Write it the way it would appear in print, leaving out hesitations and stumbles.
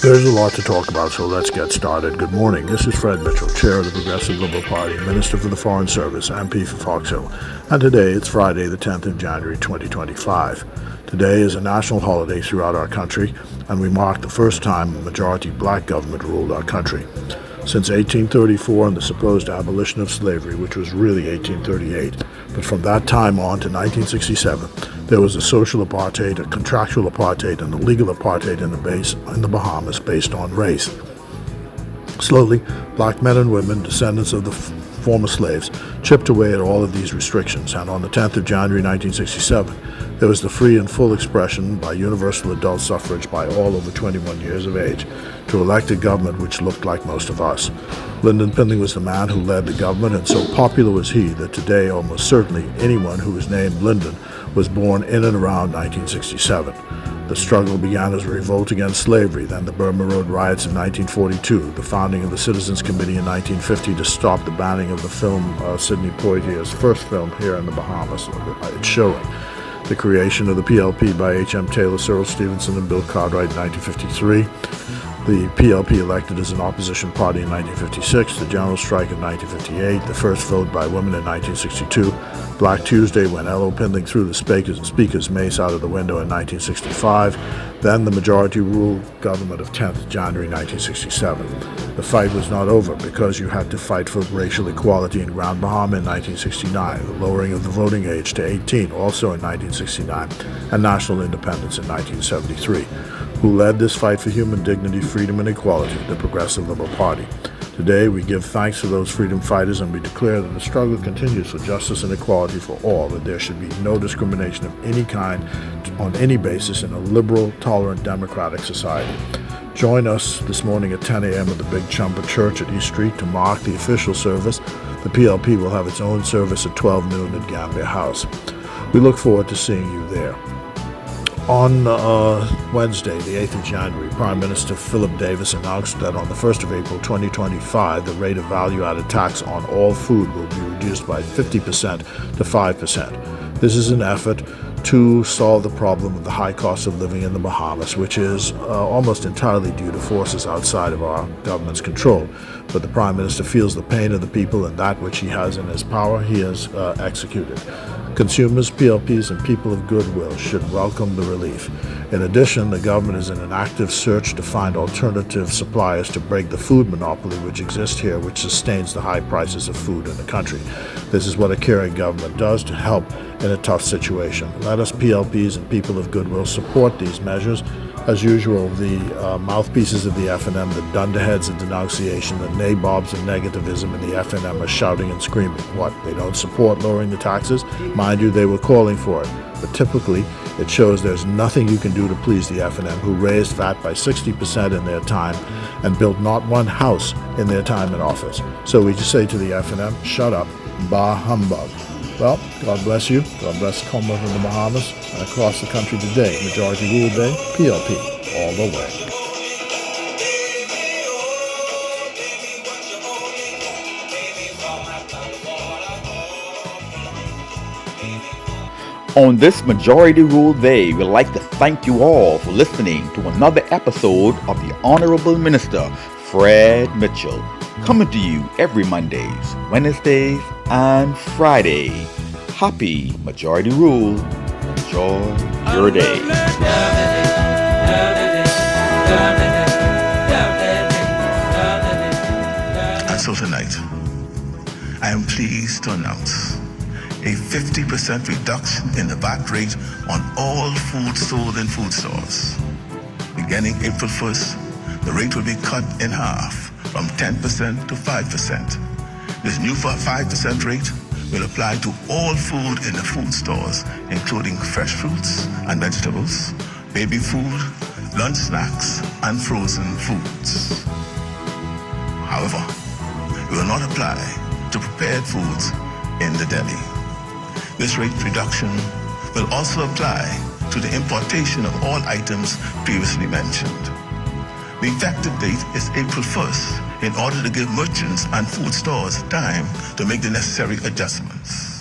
There's a lot to talk about, so let's get started. Good morning. This is Fred Mitchell, Chair of the Progressive Liberal Party, Minister for the Foreign Service, MP for Fox Hill. And today it's Friday, the 10th of January, 2025. Today is a national holiday throughout our country, and we mark the first time a majority black government ruled our country. Since 1834 and the supposed abolition of slavery, which was really 1838, but from that time on to 1967, there was a social apartheid, a contractual apartheid, and a legal apartheid in the Bahamas based on race. Slowly, black men and women, descendants of the former slaves, chipped away at all of these restrictions, and on the 10th of January 1967, there was the free and full expression by universal adult suffrage by all over 21 years of age to elect a government which looked like most of us. Lyndon Pindling was the man who led the government, and so popular was he that today almost certainly anyone who was named Lyndon was born in and around 1967. The struggle began as a revolt against slavery, then the Burma Road riots of 1942, the founding of the Citizens Committee in 1950 to stop the banning of the film Sidney Poitier's first film here in the Bahamas, It's Showing, the creation of the PLP by H.M. Taylor, Cyril Stevenson, and Bill Cartwright in 1953, the PLP elected as an opposition party in 1956, the general strike in 1958, the first vote by women in 1962, Black Tuesday when L.O. Pindling threw the speaker's mace out of the window in 1965, then the majority rule government of 10th January 1967. The fight was not over because you had to fight for racial equality in Grand Bahama in 1969, the lowering of the voting age to 18 also in 1969, and national independence in 1973. Who led this fight for human dignity, freedom, and equality? The Progressive Liberal Party. Today, we give thanks to those freedom fighters, and we declare that the struggle continues for justice and equality for all, that there should be no discrimination of any kind on any basis in a liberal, tolerant, democratic society. Join us this morning at 10 a.m. at the Big Chumpa Church at East Street to mark the official service. The PLP will have its own service at 12 noon at Gambia House. We look forward to seeing you there. On Wednesday, the 8th of January, Prime Minister Philip Davis announced that on the 1st of April 2025, the rate of value-added tax on all food will be reduced by 50% to 5%. This is an effort to solve the problem of the high cost of living in the Bahamas, which is almost entirely due to forces outside of our government's control. But the Prime Minister feels the pain of the people, and that which he has in his power, he has executed. Consumers, PLPs, and people of goodwill should welcome the relief. In addition, the government is in an active search to find alternative suppliers to break the food monopoly which exists here, which sustains the high prices of food in the country. This is what a caring government does to help in a tough situation. Let us PLPs and people of goodwill support these measures. As usual, the mouthpieces of the FNM, the dunderheads of denunciation, the nabobs of negativism in the FNM are shouting and screaming. What, they don't support lowering the taxes? Mind you, they were calling for it. But typically, it shows there's nothing you can do to please the FNM, who raised VAT by 60% in their time and built not one house in their time in office. So we just say to the FNM, shut up, bah humbug. Well, God bless you. God bless the Commonwealth of the Bahamas and across the country today. Majority Rule Day, PLP, all the way. On this Majority Rule Day, we'd like to thank you all for listening to another episode of the Honorable Minister, Fred Mitchell, coming to you every Mondays, Wednesdays, and Friday. Happy Majority Rule. Enjoy your day. And so tonight, I am pleased to announce a 50% reduction in the VAT rate on all food sold in food stores. Beginning April 1st, the rate will be cut in half from 10% to 5%. This new 5% rate will apply to all food in the food stores, including fresh fruits and vegetables, baby food, lunch snacks, and frozen foods. However, it will not apply to prepared foods in the deli. This rate reduction will also apply to the importation of all items previously mentioned. The effective date is April 1st in order to give merchants and food stores time to make the necessary adjustments.